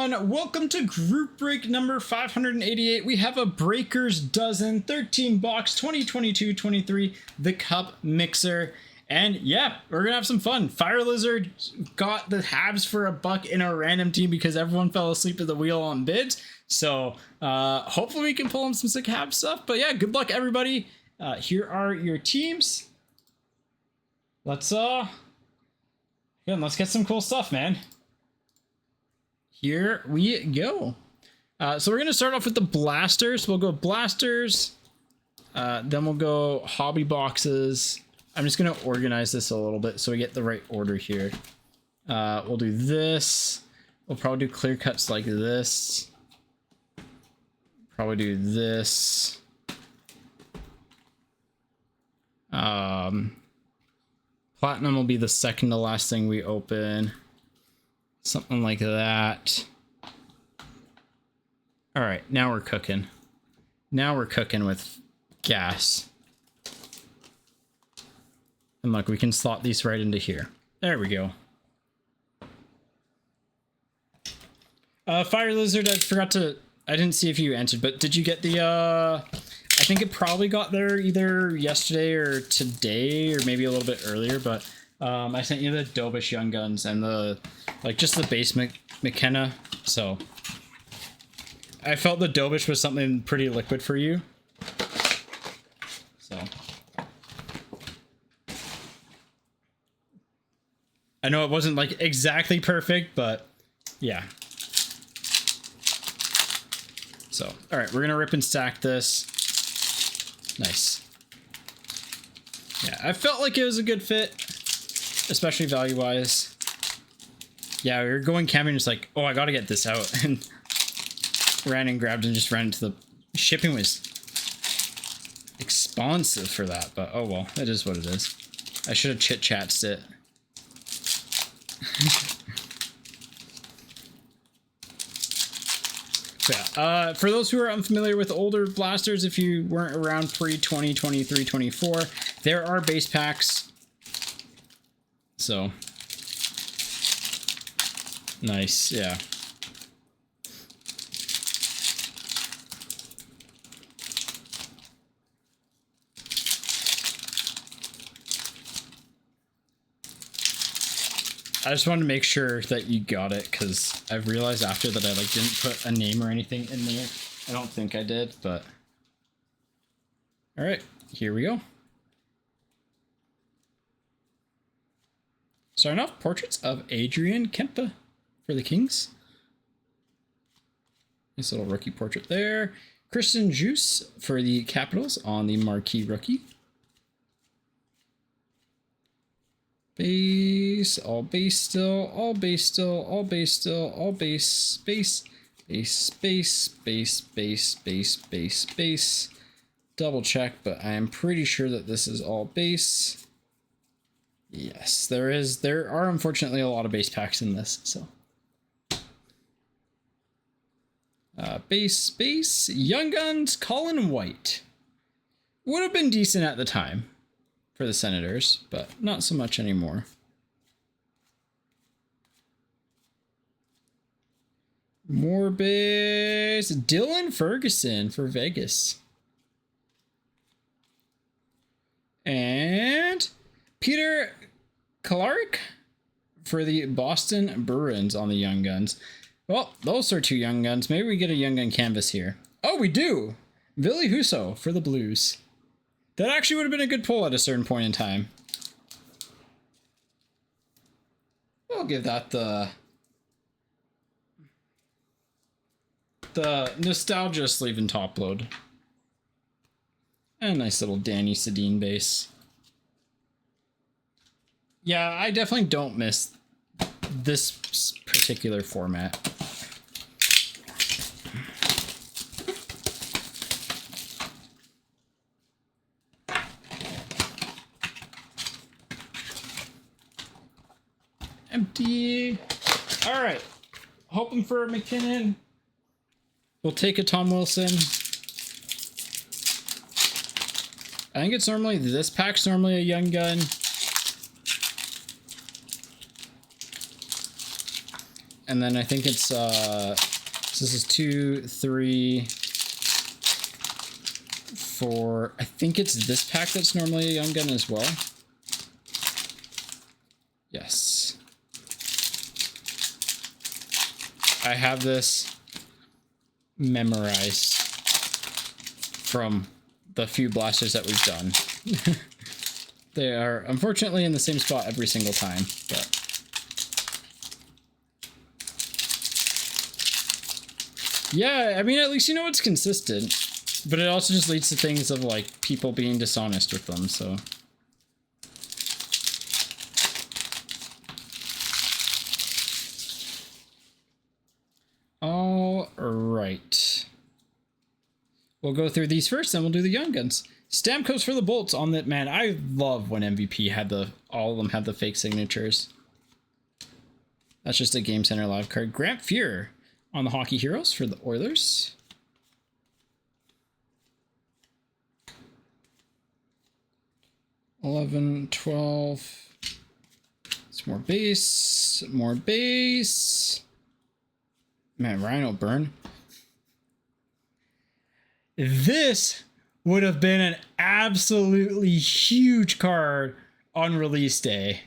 Welcome to group break number 588. We have a Breakers Dozen 13 box 2022-23 the Cup Mixer. And yeah, we're gonna have some fun. Fire Lizard got the Habs for $1 in a random team because everyone fell asleep at the wheel on bids. So hopefully we can pull him some sick Habs stuff. But yeah, good luck everybody. Here are your teams. Let's get some cool stuff, man. Here we go. So we're going to start off with the blasters. We'll go blasters. Then we'll go hobby boxes. I'm just going to organize this a little bit so we get the right order here. We'll do this. We'll probably do clear cuts like this. Probably do this. Platinum will be the second to last thing we open. Something like that. All right, now we're cooking. Now we're cooking with gas. And look, we can slot these right into here. There we go. Fire Lizard, I didn't see if you answered, but did you get the, I think it probably got there either yesterday or today, or maybe a little bit earlier, but I sent you the Dobish Young Guns and the, just the base McKenna, so I felt the Dobish was something pretty liquid for you. So I know it wasn't exactly perfect, but yeah. So, all right, we're gonna rip and stack this. Nice. Yeah, I felt like it was a good fit, especially value-wise. Yeah, we were going camping, just like, oh, I gotta get this out, and ran and grabbed and just ran into the shipping. Was expensive for that, but oh well, it is what it is. I should have chit-chatsed it. Yeah, for those who are unfamiliar with older blasters, if you weren't around pre-2023, 24, there are base packs. So nice, yeah. I just wanted to make sure that you got it, because I've realized after that I didn't put a name or anything in there. I don't think I did, but all right, here we go. Starting off, portraits of Adrian Kempe for the Kings. Nice little rookie portrait there. Christian Juice for the Capitals on the marquee rookie. Base, all base still, all base still, all base still, all base, base, base, base, base, base, base, base, base. Double check, but I am pretty sure that this is all base. Yes, there are unfortunately a lot of base packs in this, so. Base, Young Guns, Colin White. Would have been decent at the time for the Senators, but not so much anymore. More base, Dylan Ferguson for Vegas. And Peter Kolarik for the Boston Bruins on the Young Guns. Well, those are two Young Guns. Maybe we get a Young Gun canvas here. Oh, we do! Ville Husso for the Blues. That actually would have been a good pull at a certain point in time. We'll give that the nostalgia sleeve and top load. And a nice little Danny Sedin base. Yeah, I definitely don't miss this particular format. Empty. All right. Hoping for a McKinnon. We'll take a Tom Wilson. I think it's normally, this pack's normally a Young Gun. And then I think it's, so this is 2, 3, 4. I think it's this pack that's normally a Young Gun as well. Yes. I have this memorized from the few blasters that we've done. They are unfortunately in the same spot every single time, but yeah, I mean, at least you know it's consistent, but it also just leads to things of like people being dishonest with them, so. All right. We'll go through these first, then we'll do the Young Guns. Stamkos for the bolts on that, man. I love when MVP had all of them have the fake signatures. That's just a Game Center Live card. Grant Fuhr on the Hockey Heroes for the Oilers. $11, $12. It's more base, more base. Man, Ryan O'Byrne. This would have been an absolutely huge card on release day.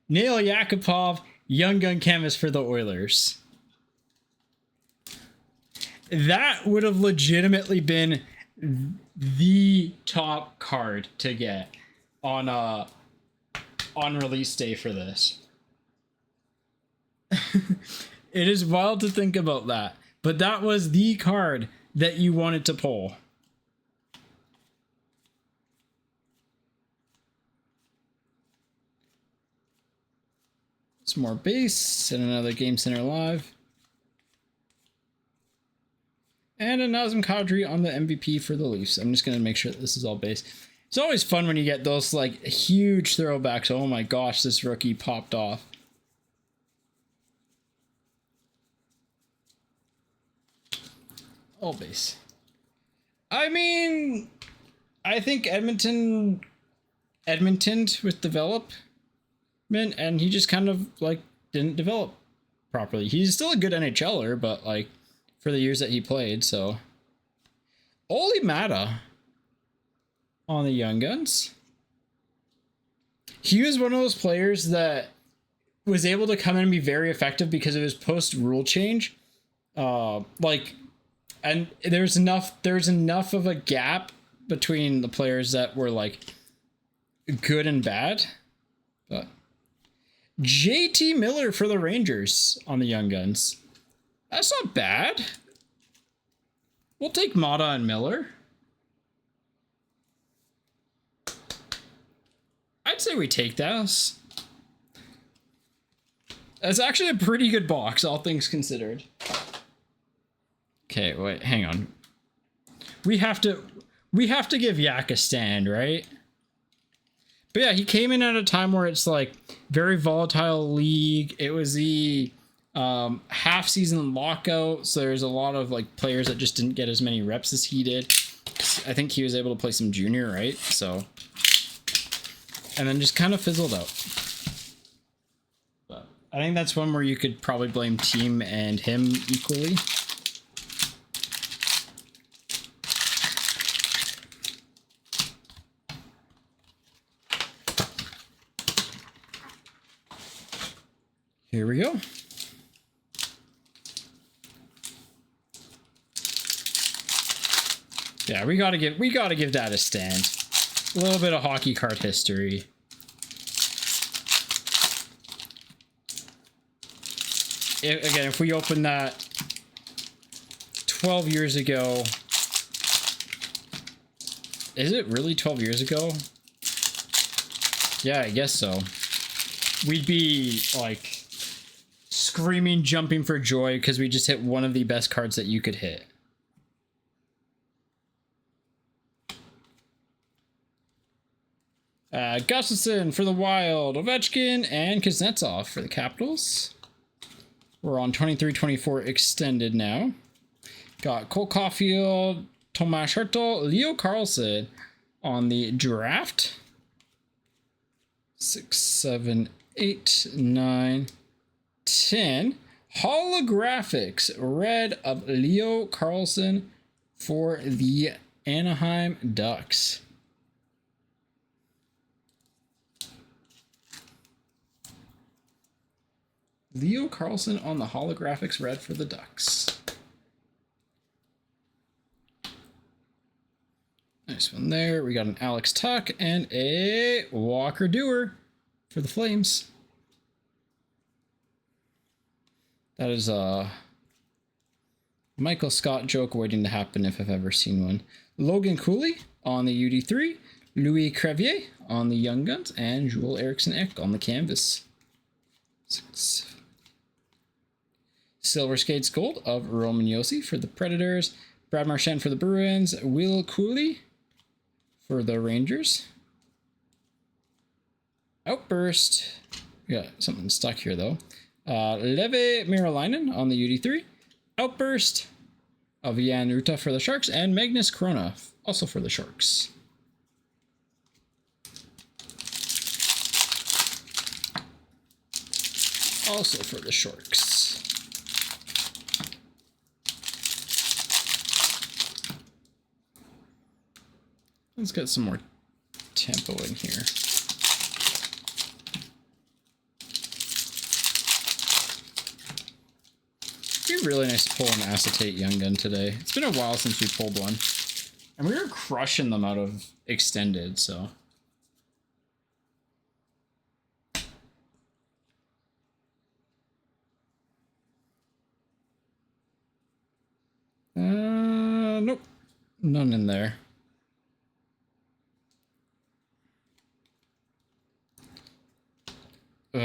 Nail Yakupov, Young Gun Canvas for the Oilers. That would have legitimately been the top card to get on release day for this. It is wild to think about that, but that was the card that you wanted to pull. Some more base and another Game Center Live. And a Nazem Kadri on the MVP for the Leafs. I'm just going to make sure that this is all base. It's always fun when you get those like huge throwbacks. Oh my gosh, this rookie popped off. All base. I mean, I think Edmonton with development, and he just kind of like didn't develop properly. He's still a good NHLer, but like for the years that he played, so. Oli Mata on the Young Guns. He was one of those players that was able to come in and be very effective because of his post rule change. And there's enough of a gap between the players that were like good and bad. But JT Miller for the Rangers on the Young Guns. That's not bad. We'll take Mata and Miller. I'd say we take this. That's actually a pretty good box, all things considered. Okay, wait, hang on. We have to give Yak a stand, right? But yeah, he came in at a time where it's like very volatile league. It was the half season lockout, so there's a lot of like players that just didn't get as many reps as he did. I think he was able to play some junior, right? So, and then just kind of fizzled out. But I think that's one where you could probably blame team and him equally. Here we go. Yeah, we gotta give that a stand. A little bit of hockey card history. If we open that 12 years ago, is it really 12 years ago? Yeah, I guess so. We'd be like screaming, jumping for joy because we just hit one of the best cards that you could hit. Gustafsson for the Wild, Ovechkin, and Kuznetsov for the Capitals. We're on 23-24 extended now. Got Cole Caulfield, Tomas Hertl, Leo Carlson on the draft. 6, 7, 8, 9, 10. Holographics red of Leo Carlson for the Anaheim Ducks. Leo Carlson on the holographics red for the Ducks. Nice one there. We got an Alex Tuck and a Walker Dewar for the Flames. That is a Michael Scott joke waiting to happen if I've ever seen one. Logan Cooley on the UD3. Louis Crevier on the Young Guns. And Joel Eriksson Ek on the canvas. Silver Skates Gold of Roman Josi for the Predators. Brad Marchand for the Bruins. Will Cooley for the Rangers. Outburst. We got something stuck here though. Levi Miralainen on the UD3. Outburst of Jan Ruta for the Sharks. And Magnus Corona also for the Sharks. Also for the Sharks. Let's get some more tempo in here. It'd be really nice to pull an acetate Young Gun today. It's been a while since we pulled one. And we were crushing them out of extended, so. Nope. None in there.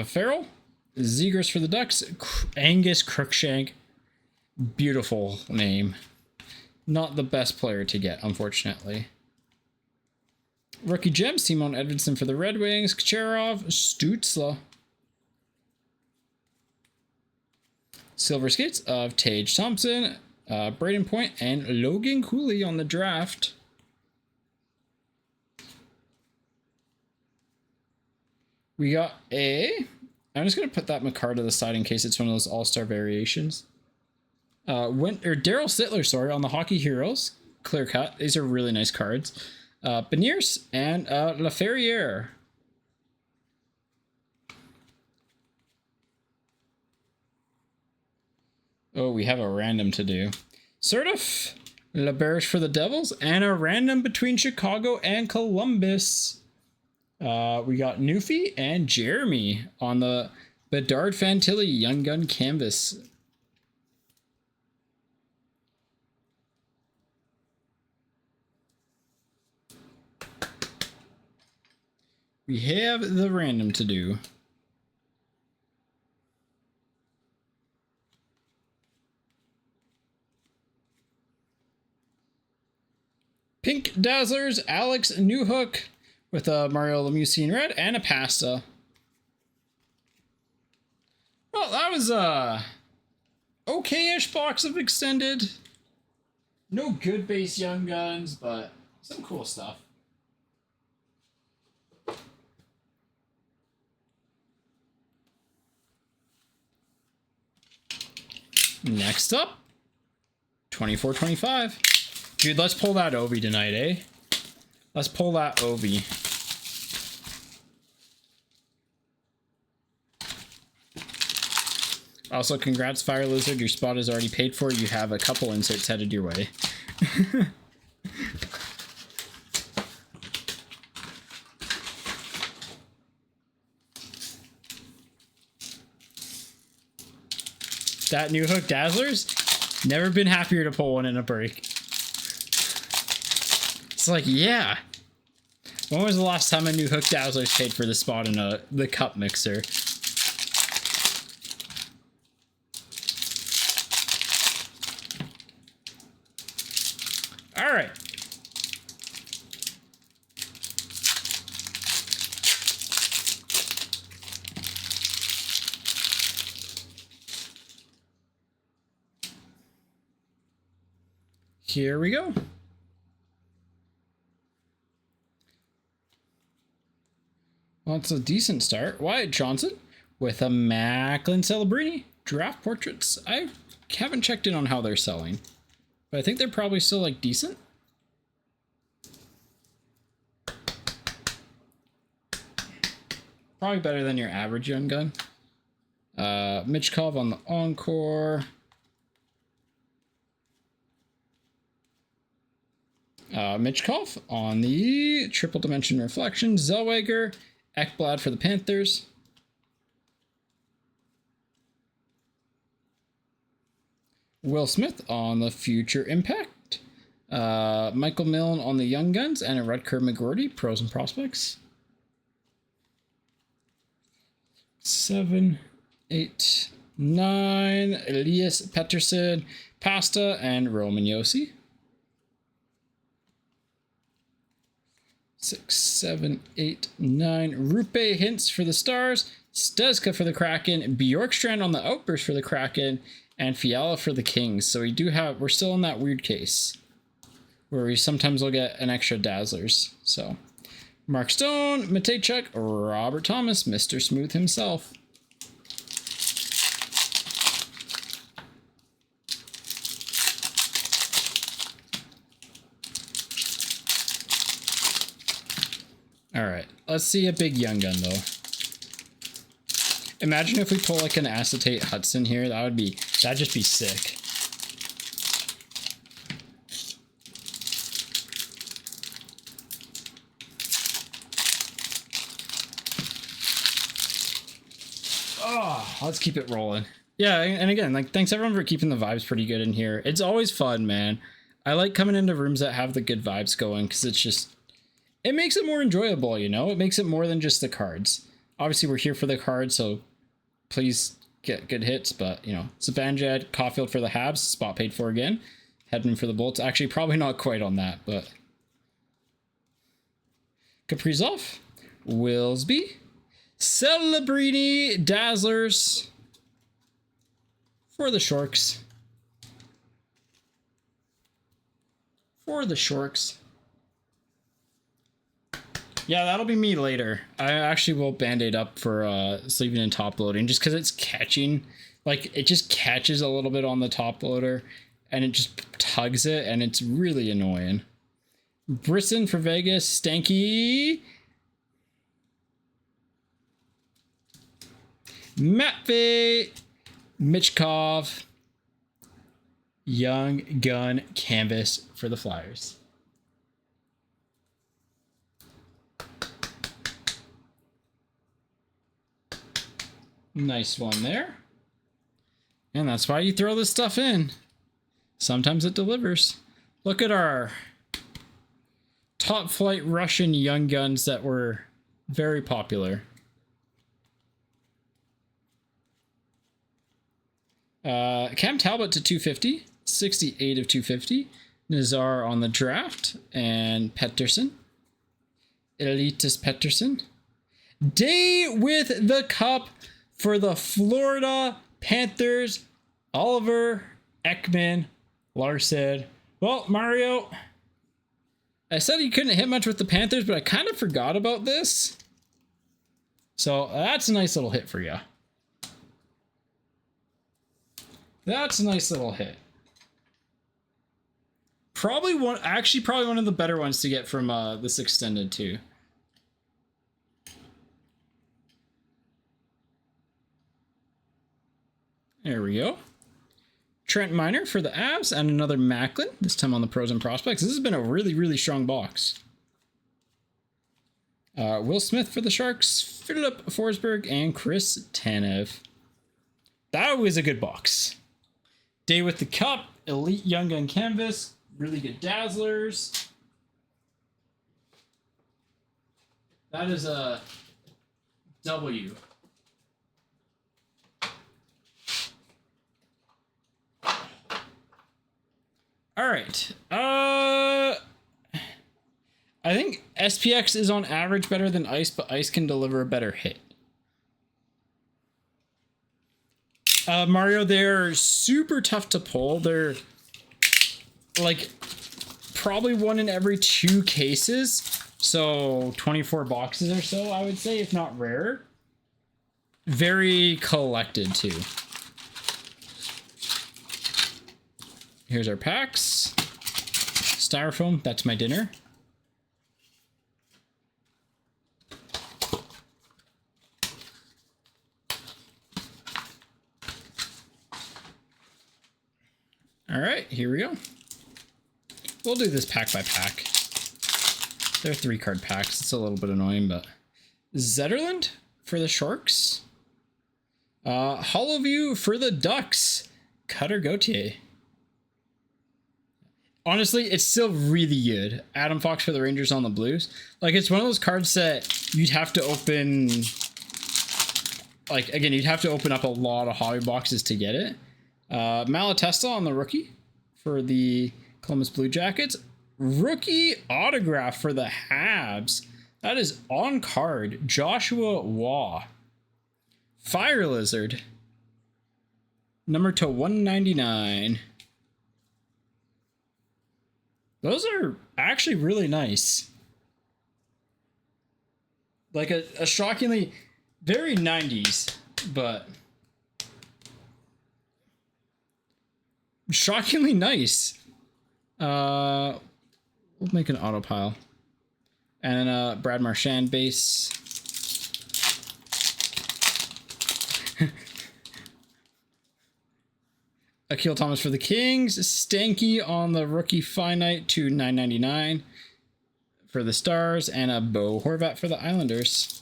Farrell, Zegers for the Ducks, Angus Crookshank, beautiful name. Not the best player to get, unfortunately. Rookie Gems, Simon Edvinsson for the Red Wings, Kucherov, Stützle. Silver Skates of Tage Thompson, Braden Point, and Logan Cooley on the draft. We got I'm just going to put that McCarr to the side in case it's one of those all-star variations. Daryl Sittler, sorry, on the Hockey Heroes. Clear cut. These are really nice cards. Beniers and Laferriere. Oh, we have a random to do. Surtif, LaBerge for the Devils, and a random between Chicago and Columbus. We got Newfie and Jeremy on the Bedard Fantilli Young Gun canvas. We have the random to do. Pink Dazzlers, Alex Newhook with a Mario Lemieux in red and a pasta. Well, that was a okay-ish box of extended. No good base Young Guns, but some cool stuff. Next up, 24-25. Dude, let's pull that Ovi tonight, eh? Let's pull that Ovi. Also, congrats, Fire Lizard. Your spot is already paid for. You have a couple inserts headed your way. That new hook Dazzlers, never been happier to pull one in a break. It's like, yeah. When was the last time a new hook Dazzlers paid for the spot in the cup mixer? All right. Here we go. Well, it's a decent start. Wyatt Johnson with a Macklin Celebrini Draft portraits. I haven't checked in on how they're selling, but I think they're probably still like decent. Probably better than your average young gun. Michkov on the Encore. Michkov on the Triple Dimension Reflection. Zellweger. Ekblad for the Panthers. Will Smith on the Future Impact. Michael Milne on the Young Guns. And a Rutger McGroarty, Pros and Prospects. 7, 8, 9. Elias Pettersson, Pasta, and Roman Josi. 6, 7, 8, 9. Rupe Hintz for the Stars. Stezka for the Kraken. Bjorkstrand on the Outburst for the Kraken. And Fiala for the Kings. So we're still in that weird case where we sometimes will get an extra Dazzlers. So Mark Stone, Matejchuk, Robert Thomas, Mr. Smooth himself. All right, let's see a big young gun though. Imagine if we pull like an acetate Hudson here. That'd just be sick. Oh, let's keep it rolling. Yeah, and again, like, thanks everyone for keeping the vibes pretty good in here. It's always fun, man. I like coming into rooms that have the good vibes going because it makes it more enjoyable, you know? It makes it more than just the cards. Obviously, we're here for the cards, so please get good hits, but, you know, Zibanejad, Caulfield for the Habs, spot paid for again. Hedman for the Bolts. Actually, probably not quite on that, but Kaprizov, Willsby, Celebrini, Dazzlers for the Sharks. Yeah, that'll be me later. I actually will band-aid up for sleeving and top loading just because it's catching. Like, it just catches a little bit on the top loader and it just tugs it and it's really annoying. Brisson for Vegas. Stanky. Matvey. Michkov. Young Gun Canvas for the Flyers. Nice one there. And that's why you throw this stuff in. Sometimes it delivers. Look at our top flight Russian young guns that were very popular. Cam Talbot to 250. 68 of 250. Nazar on the draft. And Pettersson. Elitas Pettersson. Day with the Cup for the Florida Panthers. Oliver Ekman Larson. Well, Mario, I said you couldn't hit much with the Panthers, but I kind of forgot about this. So that's a nice little hit for you. That's a nice little hit. Probably one of the better ones to get from this extended too. There we go. Trent Miner for the Avs and another Macklin, this time on the Pros and Prospects. This has been a really, really strong box. Will Smith for the Sharks, Philip Forsberg, and Chris Tanev. That was a good box. Day with the Cup, Elite Young Gun Canvas, really good Dazzlers. That is a W. All right. I think SPX is on average better than Ice, but Ice can deliver a better hit. Mario, they're super tough to pull. They're like probably one in every 2 cases. So 24 boxes or so, I would say, if not rare. Very collected too. Here's our packs. Styrofoam, that's my dinner. All right, here we go. We'll do this pack by pack. They're 3-card packs. It's a little bit annoying, but Zetterland for the Sharks. Hollowview for the Ducks. Cutter Gauthier. Honestly, it's still really good. Adam Fox for the Rangers on the Blues. Like, it's one of those cards that you'd have to open... Like, again, you'd have to open up a lot of hobby boxes to get it. Malatesta on the rookie for the Columbus Blue Jackets. Rookie autograph for the Habs. That is on card. Joshua Waugh. Fire Lizard. Number to 199. Those are actually really nice. Like a shockingly very 90s, but shockingly nice. We'll make an auto pile. And then Brad Marchand base. Akil Thomas for the Kings. Stanky on the rookie finite to 999 for the Stars. And a Bo Horvat for the Islanders.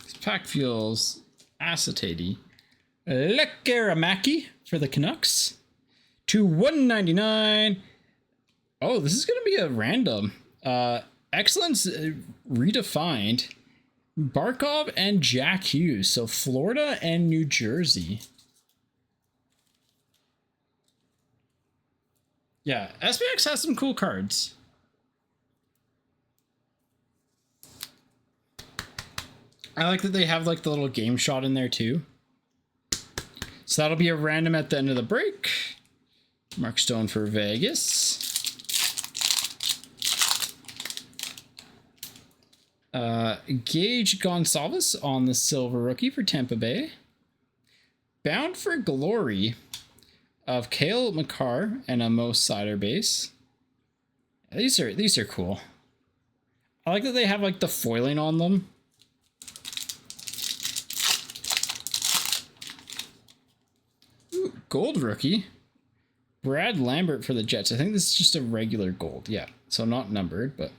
This pack feels acetaty. Lekaramaki for the Canucks to 199. Oh, this is going to be a random. Excellence redefined. Barkov and Jack Hughes. So Florida and New Jersey. Yeah, SPX has some cool cards. I like that they have like the little game shot in there too. So that'll be a random at the end of the break. Mark Stone for Vegas. Gage Gonçalves on the silver rookie for Tampa Bay. Bound for Glory of Cale Makar and a Mo Sider base. These are cool. I like that they have like the foiling on them. Ooh, gold rookie. Brad Lambert for the Jets. I think this is just a regular gold. Yeah, so not numbered, but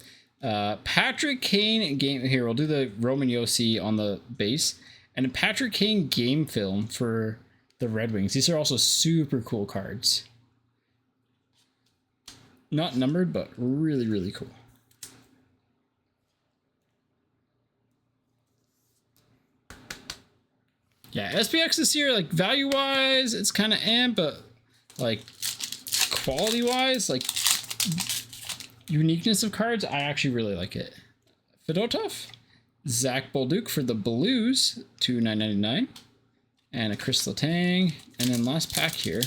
Patrick Kane game here. We'll do the Roman Yossi on the base and a Patrick Kane game film for the Red Wings. These are also super cool cards. Not numbered, but really, really cool. Yeah, SPX this year, like value wise, it's kind of but like quality wise, like uniqueness of cards, I actually really like it. Fedotov, Zach Bolduc for the Blues, to 999, and a Chris Letang, and then last pack here.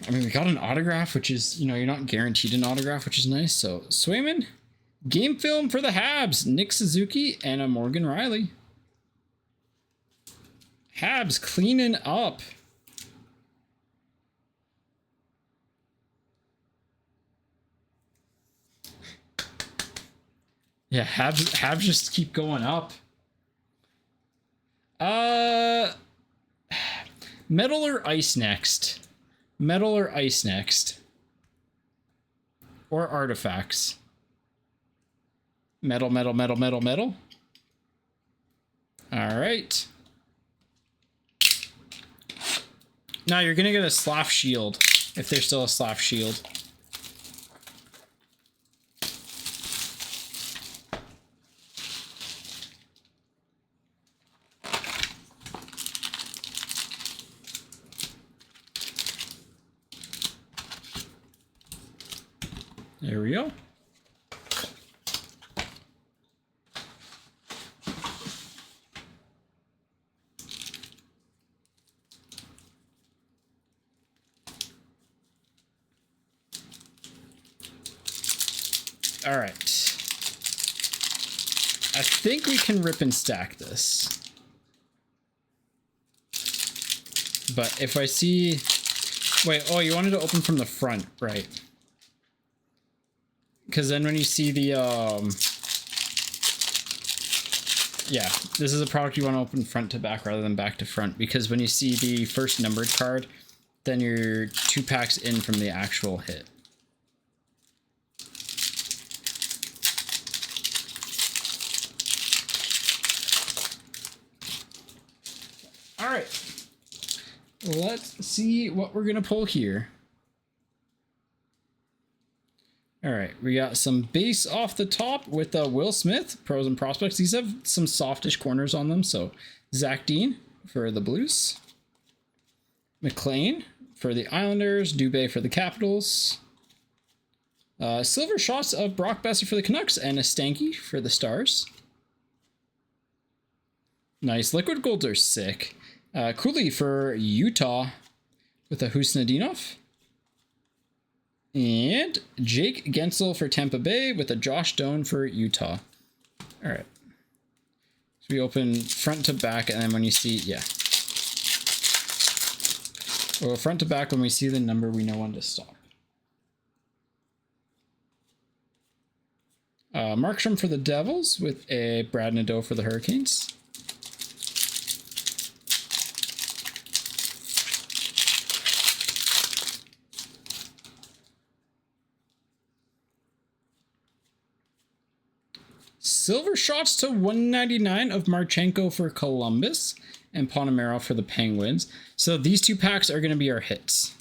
I mean, we got an autograph, which is, you know, you're not guaranteed an autograph, which is nice. So Swayman, game film for the Habs, Nick Suzuki, and a Morgan Riley. Habs cleaning up. Yeah, Habs just keep going up. Metal or ice next? Metal or ice next? Or artifacts? Metal, metal, metal, metal, metal. All right. Now you're gonna get a Slav shield if there's still a Slav shield. There we go. All right. I think we can rip and stack this. But if I see... Wait, oh, you wanted to open from the front, right? Because then when you see the... Yeah, this is a product you want to open front to back rather than back to front. Because when you see the first numbered card, then you're 2 packs in from the actual hit. All right, let's see what we're gonna pull here. All right, we got some base off the top with Will Smith, pros and prospects. These have some softish corners on them. So Zach Dean for the Blues, McLean for the Islanders, Dubé for the Capitals, silver shots of Brock Besser for the Canucks, and a Stanky for the Stars. Nice. Liquid golds are sick. Cooley for Utah with a Husnadinov. And Jake Gensel for Tampa Bay with a Josh Doan for Utah. All right. So we open front to back, and then when you see, yeah. Well, front to back, when we see the number, we know when to stop. Markstrom for the Devils with a Brad Nadeau for the Hurricanes. Silver shots to 199 of Marchenko for Columbus and Panamera for the Penguins. So these 2 packs are going to be our hits.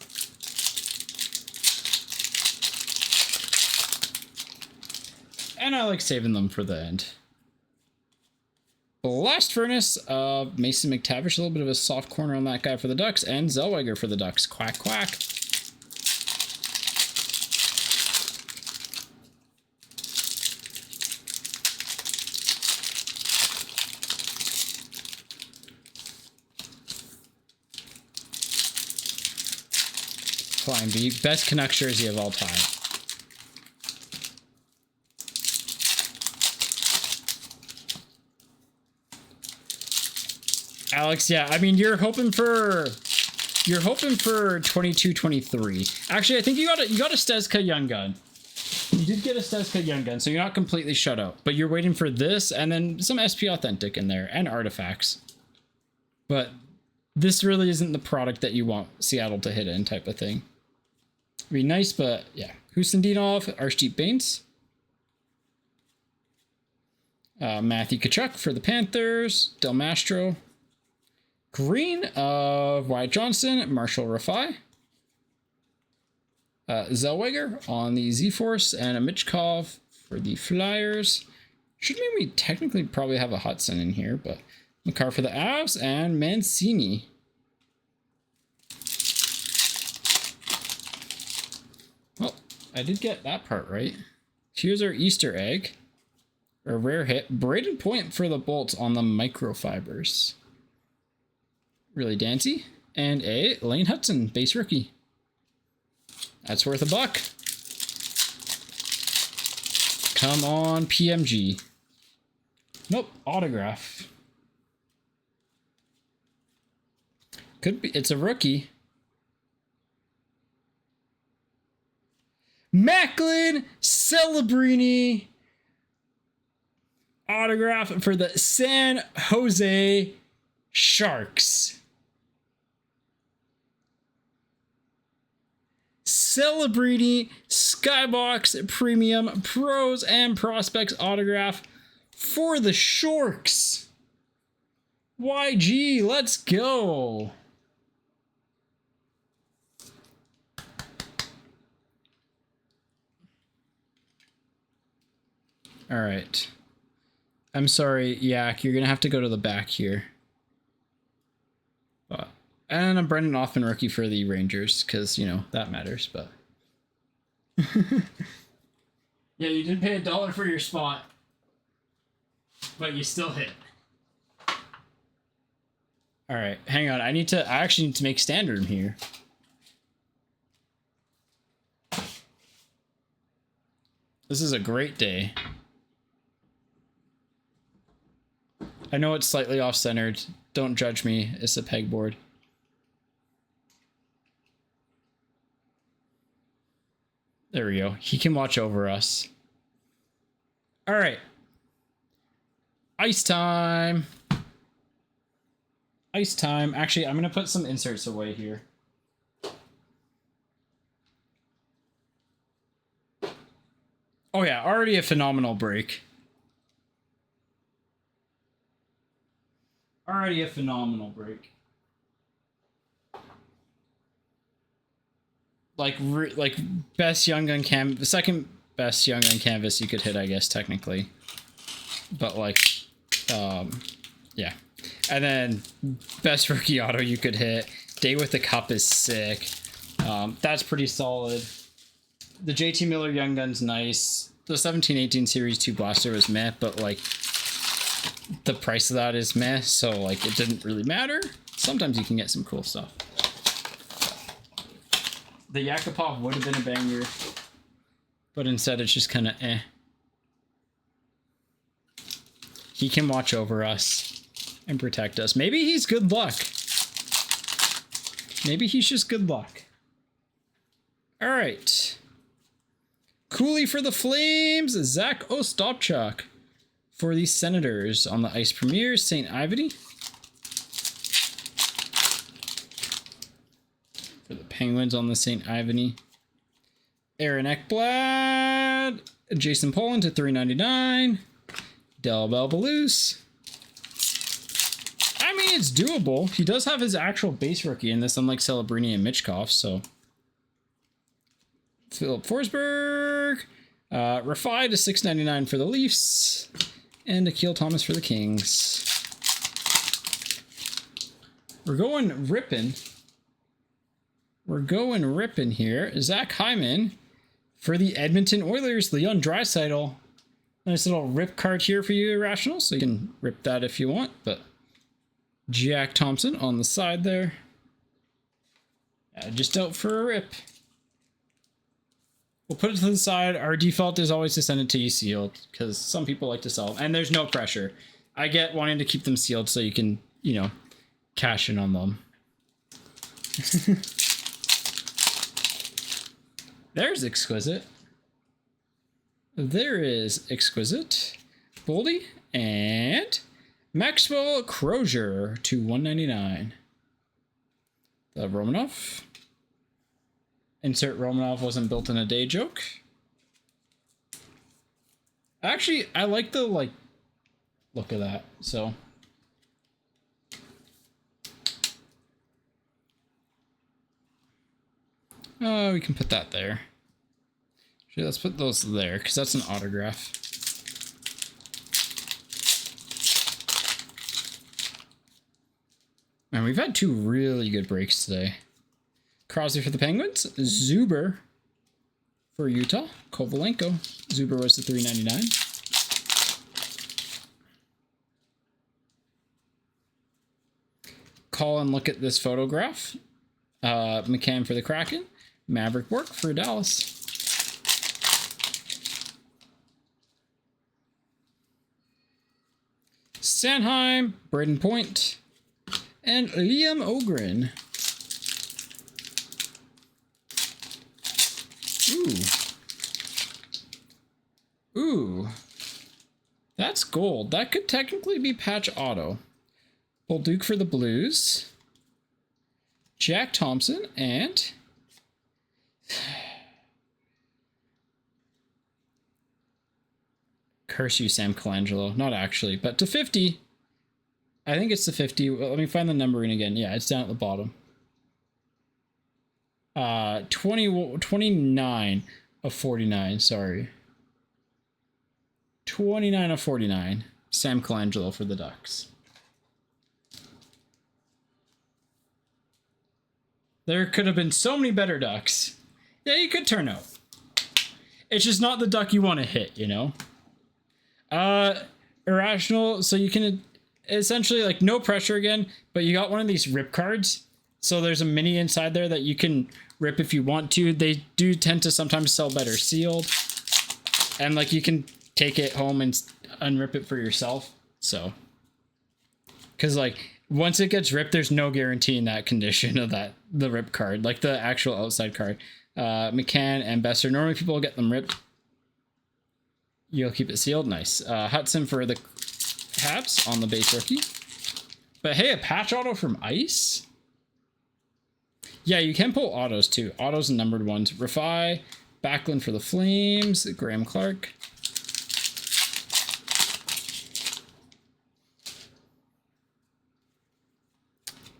And I like saving them for the end. Blast Furnace of Mason McTavish. A little bit of a soft corner on that guy for the Ducks. And Zellweger for the Ducks. Quack, quack. Flying B, best Canucks jersey of all time. Alex, yeah, I mean, you're hoping for 22-23. Actually, I think you got a Stezka Young Gun. You did get a Stezka Young Gun, so you're not completely shut out. But you're waiting for this and then some SP Authentic in there and artifacts. But this really isn't the product that you want Seattle to hit in type of thing. Be nice, but yeah. Husandinov, Arshdeep Bains. Matthew Tkachuk for the Panthers. Del Mastro. Green of Wyatt Johnson, Marshall Rafai. Zellweger on the Z-Force, and a Michkov for the Flyers. Should maybe technically probably have a Hudson in here, but McCarr for the Avs, and Mancini. Well, I did get that part right. Here's our Easter egg. A rare hit. Braden Point for the Bolts on the microfibers. Really dancy. And a Lane Hudson, base rookie. That's worth $1. Come on, PMG. Nope, autograph. Could be, it's a rookie. Macklin Celebrini. Autograph for the San Jose Sharks. Celebrini Skybox Premium Pros and Prospects autograph for the Sharks. YG, let's go. All right. I'm sorry, Yak, you're going to have to go to the back here. And a Brendan Othman rookie for the Rangers, because, you know, that matters, but... Yeah, you did pay $1 for your spot, but you still hit. All right, hang on. I actually need to make standard here. This is a great day. I know it's slightly off-centered. Don't judge me. It's a pegboard. There we go. He can watch over us. All right. Ice time. Ice time. Actually, I'm going to put some inserts away here. Oh yeah, already a phenomenal break. Already a phenomenal break. Like best young gun canvas, the second best young gun canvas you could hit, I guess, technically. But like, yeah. And then best rookie auto you could hit. Day with the Cup is sick. That's pretty solid. The JT Miller Young Gun's nice. The 17-18 Series 2 Blaster was meh, but like the price of that is meh, so like it didn't really matter. Sometimes you can get some cool stuff. The Yakupov would have been a banger, but instead it's just kind of eh. He can watch over us and protect us. Maybe he's good luck. Maybe he's just good luck. All right. Cooley for the Flames. Zach Ostapchuk for the Senators on the Ice Premier. St. Ivany. For the Penguins on the St. Ivany. Aaron Ekblad. Jason Poland to 399. Del Belbalus. I mean, it's doable. He does have his actual base rookie in this, unlike Celebrini and Michkov, so. Philip Forsberg. Rafai to 699 for the Leafs. And Akil Thomas for the Kings. We're going ripping. We're going ripping here. Zach Hyman for the Edmonton Oilers. Leon Draisaitl. Nice little rip card here for you, Irrational. So you can rip that if you want. But Jack Thompson on the side there. Just out for a rip. We'll put it to the side. Our default is always to send it to you sealed, because some people like to sell them. And there's no pressure. I get wanting to keep them sealed so you can, you know, cash in on them. There's Exquisite. There is Exquisite. Boldy. And Maxwell Crozier to 199. The Romanov. Insert Romanov wasn't built in a day joke. Actually, I like the look of that. So we can put that there. Actually, let's put those there because that's an autograph. Man, we've had two really good breaks today. Crosby for the Penguins. Zuber for Utah. Kovalenko. Zuber was the 399. Call and look at this photograph. McCann for the Kraken. Maverick Work for Dallas. Sanheim. Braden Point. And Liam Ogren. Ooh. That's gold. That could technically be patch auto. Bolduc for the Blues. Jack Thompson and curse you, Sam Colangelo. Not actually, but to 50. I think it's to 50. Well, let me find the numbering again. Yeah, it's down at the bottom. 29 of 49, sorry. 29 of 49. Sam Colangelo for the Ducks. There could have been so many better Ducks. Yeah, you could turn out. It's just not the Duck you want to hit, you know? Irrational, so you can essentially, like, no pressure again, but you got one of these rip cards. So there's a mini inside there that you can rip if you want to. They do tend to sometimes sell better sealed. And, like, you can take it home and unrip it for yourself. So, because, like, once it gets ripped, there's no guarantee in that condition of the rip card, like the actual outside card. McCann and Besser. Normally people will get them ripped. You'll keep it sealed. Nice. Hudson for the Habs on the base rookie. But hey, a patch auto from Ice? Yeah, you can pull autos too. Autos and numbered ones. Rafai, Backlund for the Flames, Graham Clark.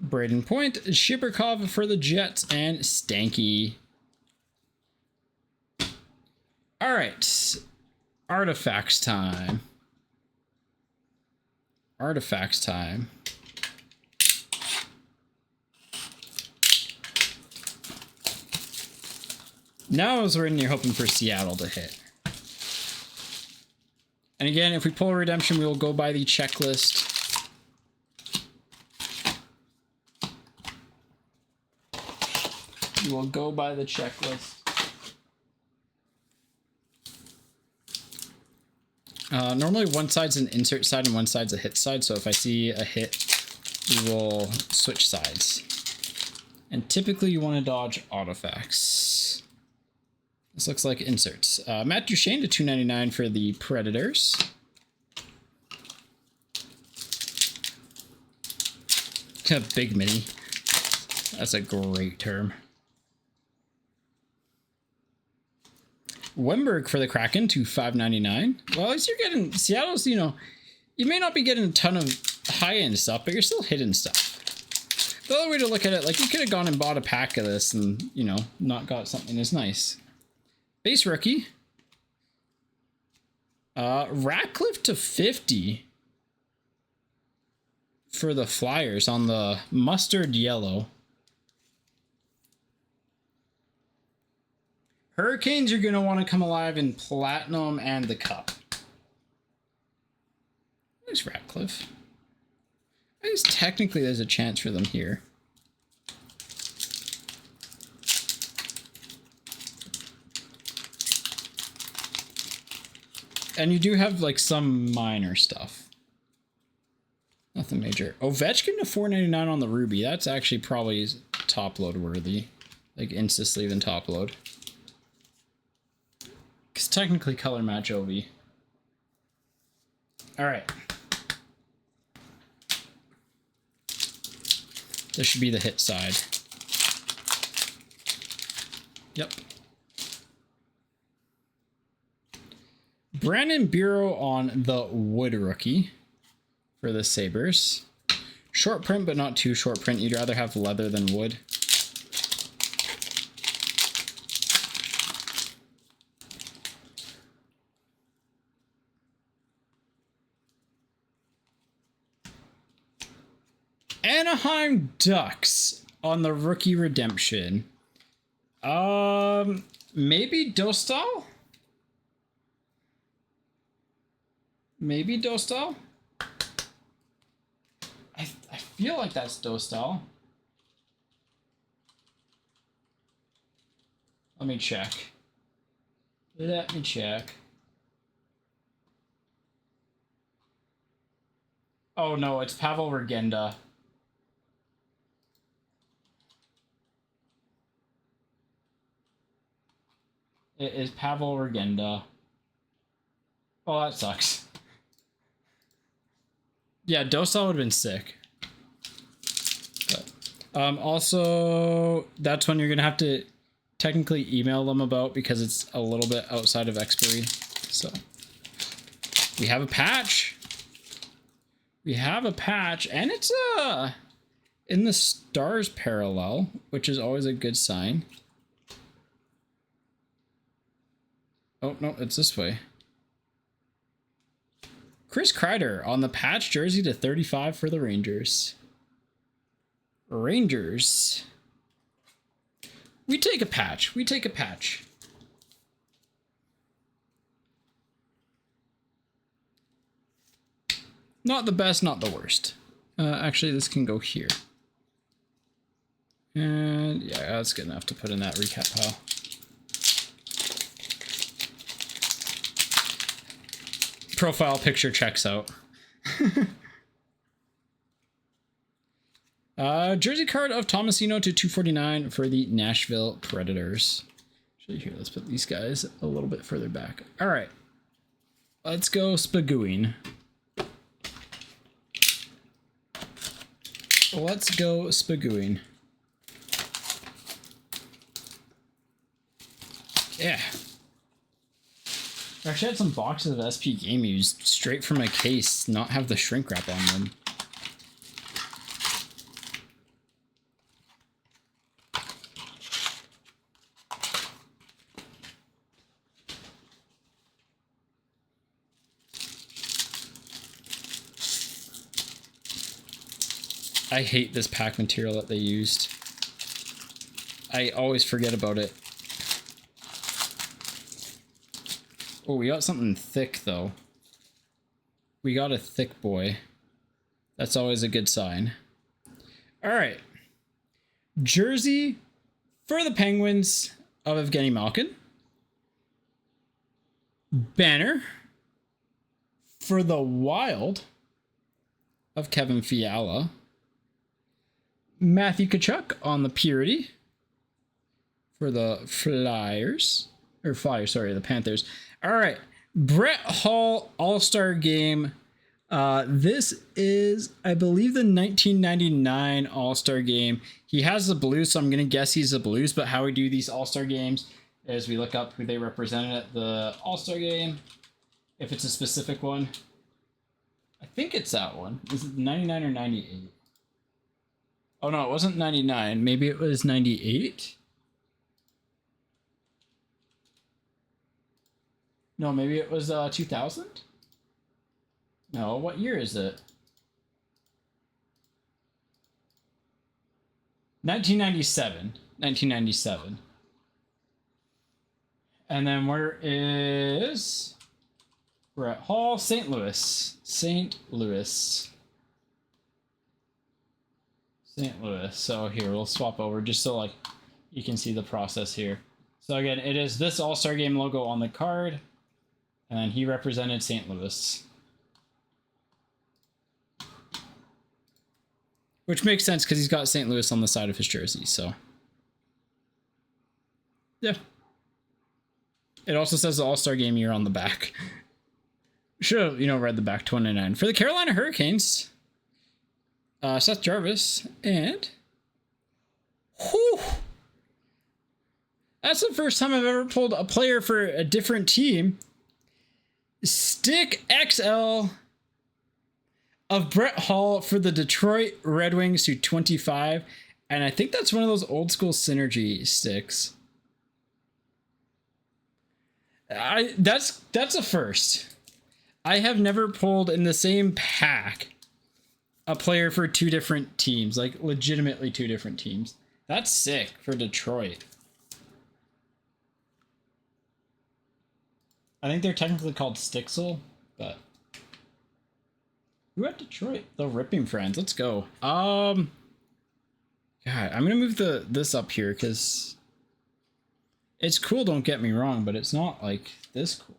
Braden Point, Shiberkov for the Jets, and Stanky. All right. Artifacts time. Artifacts time. Now is when you're hoping for Seattle to hit. And again, if we pull a redemption, we will go by the checklist. You will go by the checklist. Normally one side's an insert side and one side's a hit side. So if I see a hit, we will switch sides. And typically you want to dodge artifacts. This looks like inserts. Matt Duchene to $2.99 for the Predators. Big mini. That's a great term. Wemberg for the Kraken to $5.99. Well, at least you're getting Seattle's, you know, you may not be getting a ton of high-end stuff, but you're still hitting stuff. The other way to look at it, like you could have gone and bought a pack of this and, you know, not got something as nice. Base rookie. Ratcliffe to 50 for the Flyers on the mustard yellow. Hurricanes, you're going to want to come alive in Platinum and the Cup. There's Ratcliffe. I guess technically there's a chance for them here. And you do have like some minor stuff. Nothing major. Ovechkin to $4.99 on the Ruby. That's actually probably top load worthy. Like insta sleeve and top load. Because technically color match Ovi. Alright. This should be the hit side. Yep. Brandon Bureau on the Wood rookie for the Sabres. Short print, but not too short print. You'd rather have leather than wood. Anaheim Ducks on the rookie redemption. Maybe Dostal? Maybe Dostal? I feel like that's Dostal. Let me check. Let me check. Oh no, it's Pavel Regenda. It is Pavel Regenda. Oh, that sucks. Yeah, Dostal would have been sick. But, also, that's when you're going to have to technically email them about because it's a little bit outside of expiry. So, we have a patch. We have a patch, and it's in the stars parallel, which is always a good sign. Oh, no, it's this way. Chris Kreider on the patch jersey to 35 for the Rangers. Rangers. We take a patch. We take a patch. Not the best, not the worst. Actually, this can go here. And yeah, that's good enough to put in that recap pile. Profile picture checks out. Jersey card of Tomasino to 249 for the Nashville Predators. Actually, here, let's put these guys a little bit further back. All right. Let's go spagooing. Let's go spagooing. Yeah. I actually had some boxes of SP Game used straight from a case, not have the shrink wrap on them. I hate this pack material that they used. I always forget about it. Oh, we got something thick, though. We got a thick boy. That's always a good sign. All right. Jersey for the Penguins of Evgeny Malkin. Banner for the Wild of Kevin Fiala. Matthew Tkachuk on the Purity for the Flyers. Or Flyers, sorry, the Panthers. All right. Brett Hall All-Star Game. This is, I believe, the 1999 All-Star Game. He has the Blues, so I'm going to guess he's the Blues. But how we do these All-Star Games is we look up who they represented at the All-Star Game. If it's a specific one. I think it's that one. Is it 99 or 98? Oh, no, it wasn't 99. Maybe it was 98? No, maybe it was 2000? No, what year is it? 1997. 1997. And then where is Brett Hall? St. Louis. St. Louis. St. Louis. So here, we'll swap over just so like you can see the process here. So again, it is this All-Star Game logo on the card. And then he represented St. Louis. Which makes sense because he's got St. Louis on the side of his jersey, so. Yeah. It also says the All-Star Game year on the back. Should have, read the back 29. For the Carolina Hurricanes, Seth Jarvis, and... Whew! That's the first time I've ever pulled a player for a different team. Stick XL of Brett Hall for the Detroit Red Wings to 25. And I think that's one of those old school synergy sticks. That's a first. I have never pulled in the same pack a player for two different teams, like legitimately two different teams. That's sick for Detroit. I think they're technically called Stixel, but who at Detroit? The Ripping Friends. Let's go. God, I'm gonna move this up here because it's cool. Don't get me wrong, but it's not like this cool.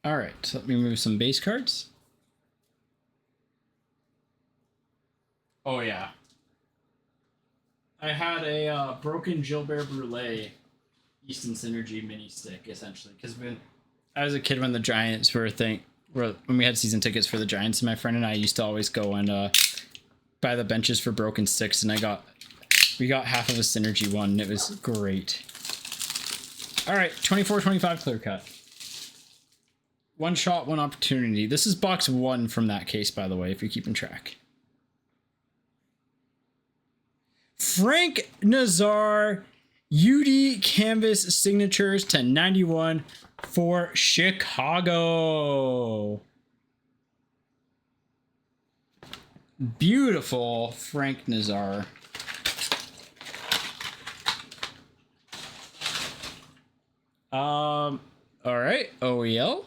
All right, so let me move some base cards. Oh yeah. I had a broken Gilbert Brule Easton Synergy mini stick, essentially. Because I was a kid when the Giants were a thing, when we had season tickets for the Giants, and my friend and I used to always go and buy the benches for broken sticks, and we got half of a Synergy one, and it was great. All right, 24-25 clear cut. One shot, one opportunity. This is box 1 from that case, by the way, if you're keeping track. Frank Nazar, UD Canvas signatures to 91 for Chicago. Beautiful Frank Nazar. All right, OEL.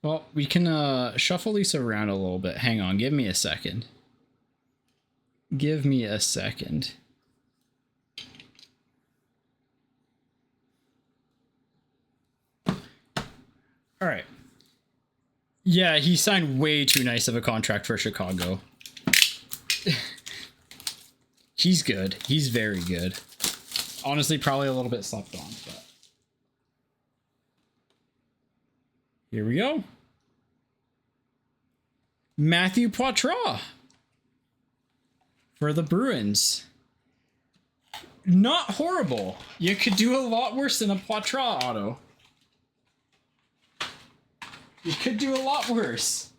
Well, we can shuffle these around a little bit. Hang on, give me a second. Give me a second. All right. Yeah, he signed way too nice of a contract for Chicago. He's good. He's very good. Honestly, probably a little bit slept on, but here we go. Matthew Poitras for the Bruins. Not horrible. You could do a lot worse than a Poitras auto. You could do a lot worse.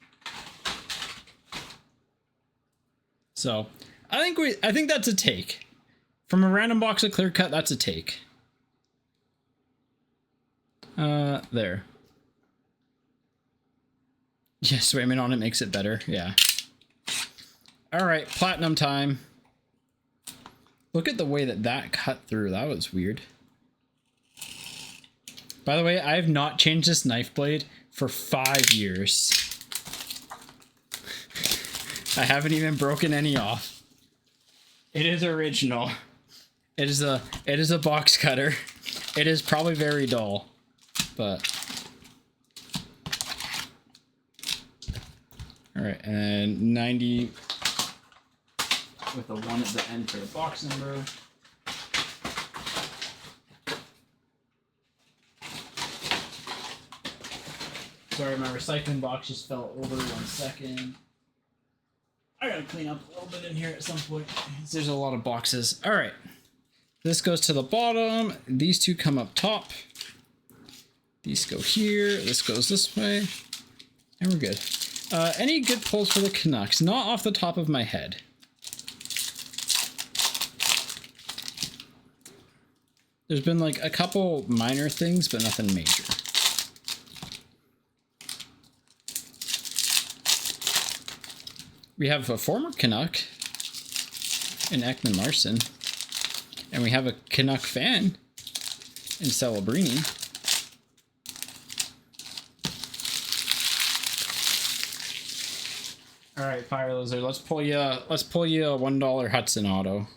So, I think that's a take. From a random box of clear cut, that's a take. There. Yeah, Swayman on it makes it better. Yeah. All right, platinum time. Look at the way that cut through. That was weird. By the way, I have not changed this knife blade for 5 years. I haven't even broken any off. It is original. It is a box cutter. It is probably very dull, but all right, and 90 with a 1 at the end for the box number. Sorry, my recycling box just fell over. 1 second. I gotta clean up a little bit in here at some point. There's a lot of boxes. All right. This goes to the bottom. These two come up top. These go here. This goes this way. And we're good. Any good pulls for the Canucks? Not off the top of my head. There's been like a couple minor things, but nothing major. We have a former Canuck in Ekman Larson. And we have a Canuck fan in Celebrini. All right, Fire Lizard, let's pull you a $1 Hudson auto.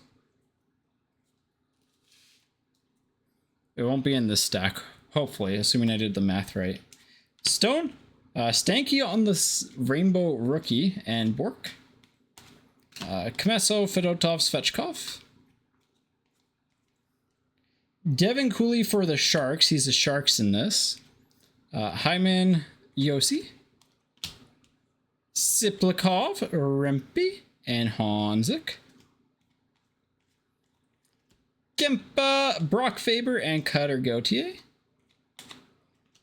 It won't be in this stack, hopefully, assuming I did the math right. Stone, Stanky on this Rainbow Rookie and Bork. Komesso, Fedotov, Svechkov. Devin Cooley for the Sharks. He's the Sharks in this. Hyman Yossi. Siplikov, Rempe, and Hanzik. Kempa, Brock Faber, and Cutter Gauthier.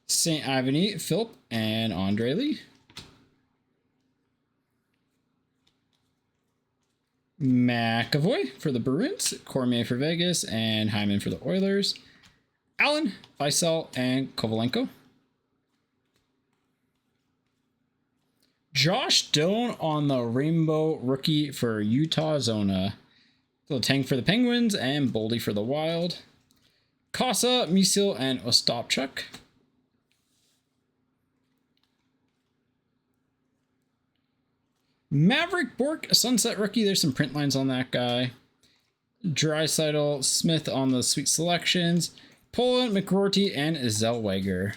St. Ivany, Philp, and Andre Lee. McAvoy for the Bruins, Cormier for Vegas, and Hyman for the Oilers. Allen, Weissel, and Kovalenko. Josh Doan on the Rainbow Rookie for Utah Zona. Letang for the Penguins, and Boldy for the Wild. Casa, Misil, and Ostapchuk. Maverick Bork, Sunset Rookie. There's some print lines on that guy. Draisaitl, Smith on the Sweet Selections. Poland, McRorty, and Zellweger.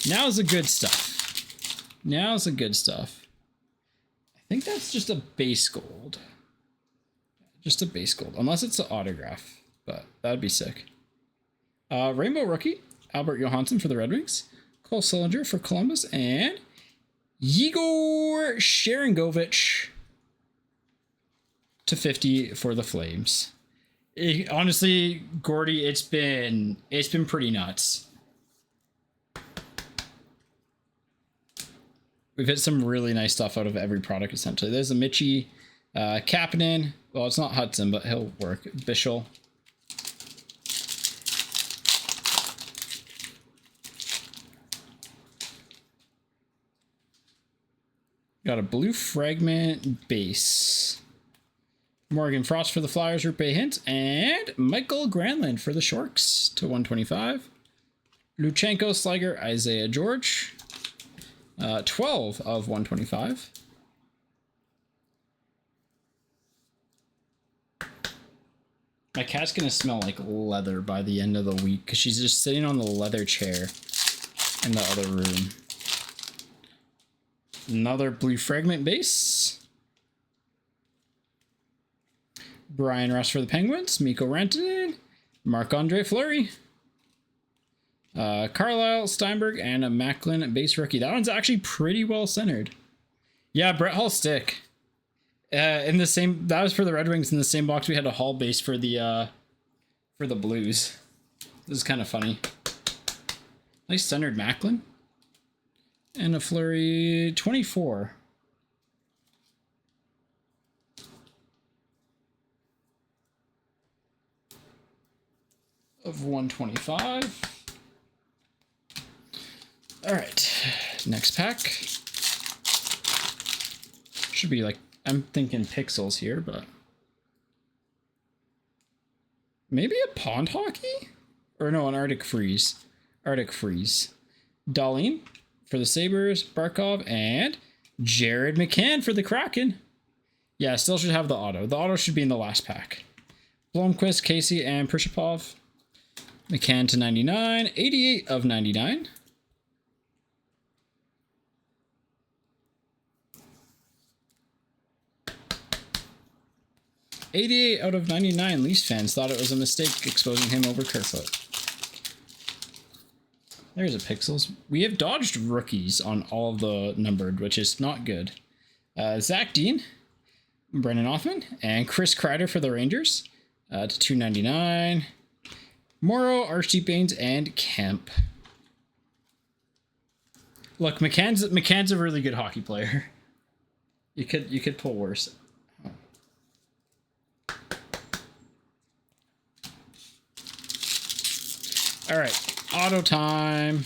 Now's the good stuff. Now's the good stuff. I think that's just a base gold. Just a base gold. Unless it's an autograph. But that'd be sick. Rainbow Rookie. Albert Johansson for the Red Wings. Cole Sillinger for Columbus. And Yegor Sharangovich /50 for the Flames. Honestly, Gordy, it's been pretty nuts. We've hit some really nice stuff out of every product, essentially. There's a Mitchie, Kapanen. Well, it's not Hudson, but he'll work. Bischel. Got a blue fragment base. Morgan Frost for the Flyers, Rupe Hintz, and Michael Granlund for the Sharks /125. Luchenko, Sliger, Isaiah George. 12 of 125. My cat's gonna smell like leather by the end of the week because she's just sitting on the leather chair in the other room. Another blue fragment base. Brian Russ for the Penguins. Mikko Rantanen. Marc-Andre Fleury. Carlisle, Steinberg, and a Macklin base rookie. That one's actually pretty well centered. Yeah, Brett Hall stick. In the same, that was for the Red Wings. In the same box, we had a Hall base for the Blues. This is kind of funny. Nice centered Macklin. And a Fleury 24. Of 125. All right, next pack. Should be like, I'm thinking pixels here, but maybe a Pond Hockey? Or no, an Arctic Freeze. Arctic Freeze. Dahlin for the Sabres, Barkov, and Jared McCann for the Kraken. Yeah, still should have the auto. The auto should be in the last pack. Blomqvist, Casey, and Prishapov. McCann to 99. 88 of 99. $88 out of 99. Leafs fans thought it was a mistake exposing him over Kerfoot. There's a Pixels. We have dodged rookies on all of the numbered, which is not good. Zach Dean, Brennan Othman, and Chris Kreider for the Rangers to 299. Morrow, Archie Baines, and Kemp. Look, McCann's a really good hockey player. You could pull worse. All right, auto time.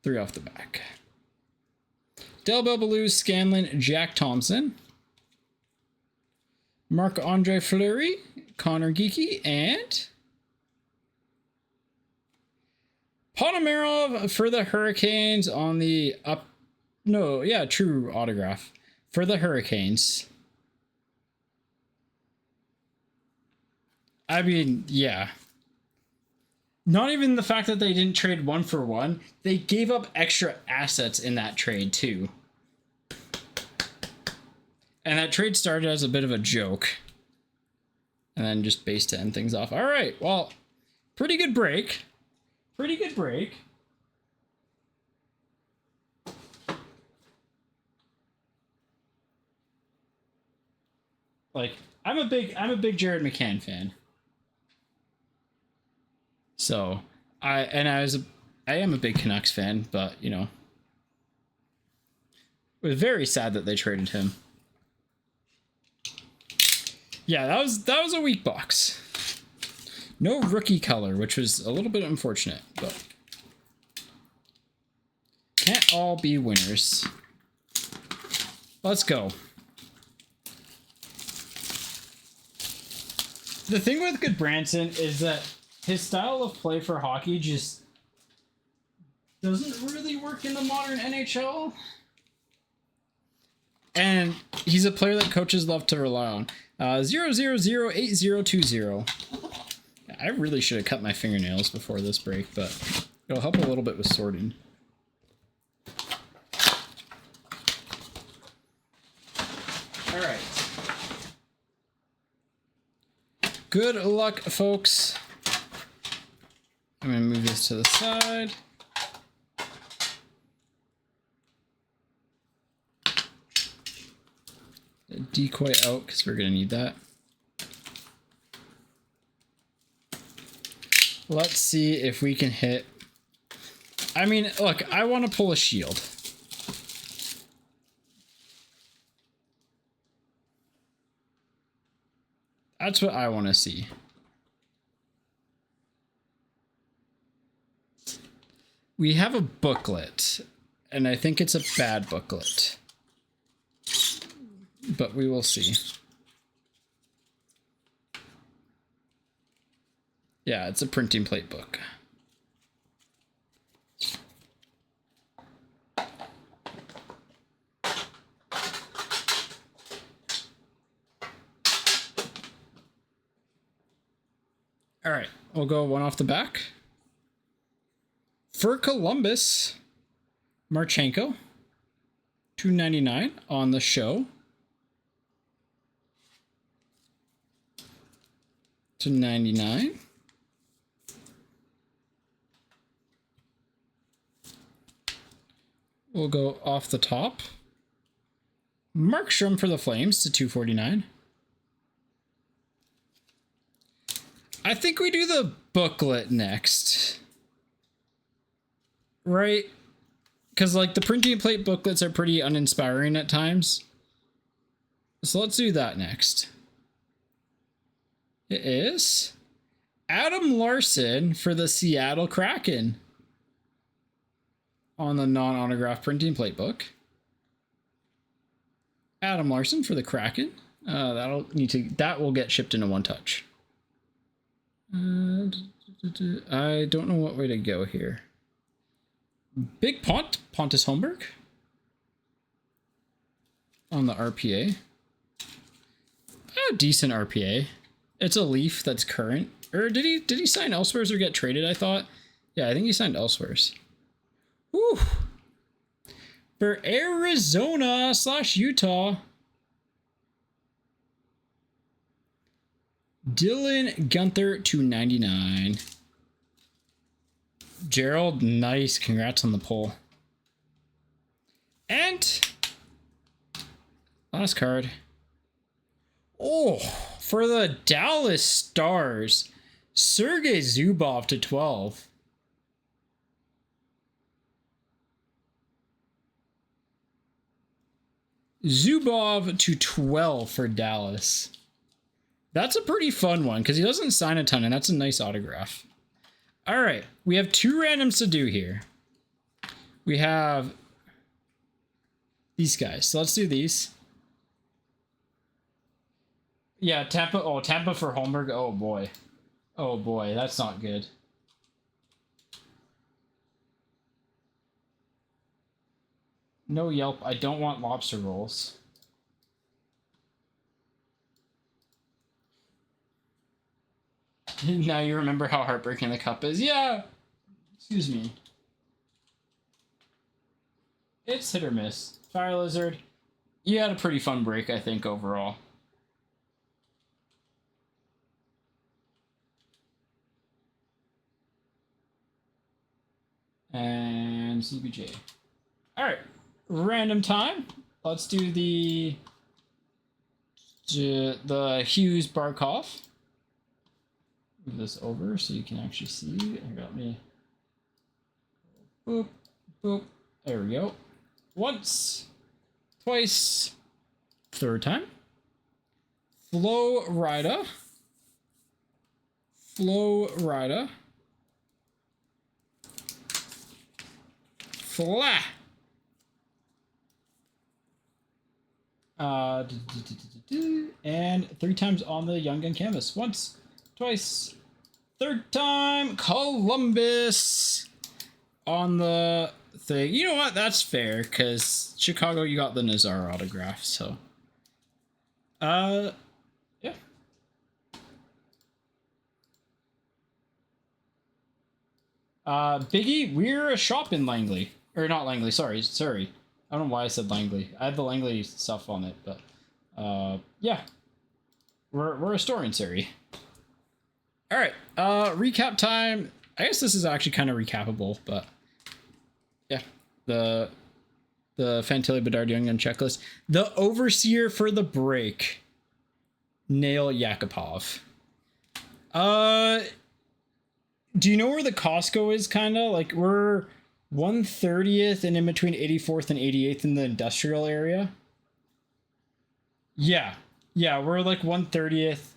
Three off the back. Del Belbaloo, Scanlon, Jack Thompson, Marc-Andre Fleury, Connor Geeky, and Ponomarov for the Hurricanes on the up. No, yeah, true autograph for the Hurricanes. I mean, yeah. Not even the fact that they didn't trade 1-for-1. They gave up extra assets in that trade, too. And that trade started as a bit of a joke. And then just base to end things off. All right, well, pretty good break. Pretty good break. Like, I'm a big Jared McCann fan. So, I am a big Canucks fan, but, you know, it was very sad that they traded him. Yeah, that was a weak box. No rookie color, which was a little bit unfortunate, but can't all be winners. Let's go. The thing with Goodbranson is that his style of play for hockey just doesn't really work in the modern NHL. And he's a player that coaches love to rely on. 0008020. I really should have cut my fingernails before this break, but it'll help a little bit with sorting. All right. Good luck, folks. I'm going to move this to the side. Decoy out because we're going to need that. Let's see if we can hit. I mean, look, I want to pull a shield. That's what I want to see. We have a booklet, and I think it's a bad booklet. But we will see. Yeah, it's a printing plate book. All right, we'll go one off the back. For Columbus, Marchenko, $2.99 on the show. $2.99. We'll go off the top. Markstrom for the Flames to $2.49. I think we do the booklet next. Right? Because, like, the printing plate booklets are pretty uninspiring at times. So let's do that next. It is Adam Larson for the Seattle Kraken on the non-autograph printing plate book. Adam Larson for the Kraken. That will get shipped in a one touch. I don't know what way to go here. Big Pontus Holmberg on the RPA. A decent RPA. It's a Leaf that's current. Or did he sign elsewheres or get traded, I thought? Yeah, I think he signed elsewheres. Woo! For Arizona/Utah, Dylan Guenther $2.99. Gerald, nice. Congrats on the poll. And last card. Oh, for the Dallas Stars, Sergei Zubov to 12. Zubov to 12 for Dallas. That's a pretty fun one because he doesn't sign a ton, and that's a nice autograph. All right, we have two randoms to do here. We have these guys. So let's do these. Yeah, Tampa. Oh, Tampa for Holmberg. Oh, boy. Oh, boy. That's not good. No Yelp. I don't want lobster rolls. Now you remember how heartbreaking the cup is. Yeah. Excuse me. It's hit or miss. Fire Lizard. You had a pretty fun break, I think, overall. And CBJ. All right. Random time. Let's do the Hughes Barkov. Move this over so you can actually see. I got me. Boop, boop. There we go. Once, twice, third time. Flo Rida. Flo Rida. Fla. And three times on the Young Gun canvas. Once, twice, third time. Columbus on the thing. You know what? That's fair because Chicago, you got the Nazar autograph. So, yeah. Biggie, we're a shop in Langley. Or not Langley, sorry. I don't know why I said Langley. I had the Langley stuff on it, but yeah. We're a store in Surrey. Alright, recap time. I guess this is actually kind of recapable, but yeah. The Fantilli Bedard Young Gun checklist. The overseer for the break. Nail Yakupov. Do you know where the Costco is, kind of? Like, we're 130th and in between 84th and 88th in the industrial area. Yeah, we're like 130th.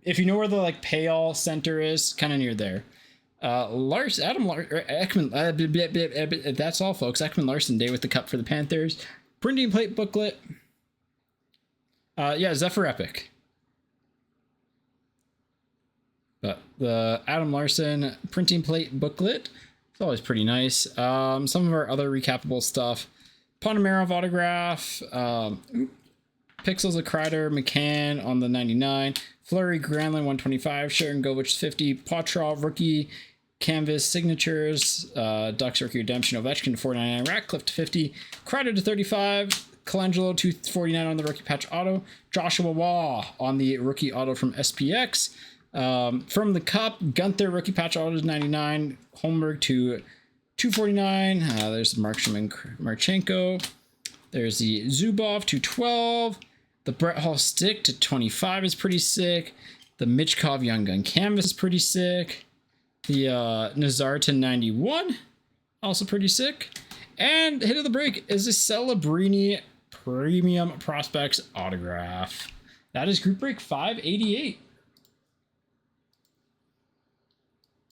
If you know where the like Payall Center is, kind of near there. Ekman, that's all, folks. Ekman Larson Day with the cup for the Panthers. Printing plate booklet. Yeah, Zephyr Epic. But the Adam Larson printing plate booklet, it's always pretty nice. Some of our other recapable stuff. Ponomarov autograph. Pixels of Kreider, McCann on the 99. Fleury, Granlund 125. Sharon Govich 50. Poitras, rookie. Canvas signatures. Ducks rookie redemption. Ovechkin 499. Ratcliffe to 50. Kreider to 35. Colangelo 249 on the rookie patch auto. Joshua Waugh on the rookie auto from SPX. From the Cup, Gunther rookie patch auto to 99. Holmberg to 249. There's Marchenko. There's the Zubov to 12. The Brett Hall stick to 25 is pretty sick. The Michkov Young Gun canvas is pretty sick. The Nazar to 91, also pretty sick. And hit of the break is a Celebrini Premium Prospects autograph. That is Group Break 588.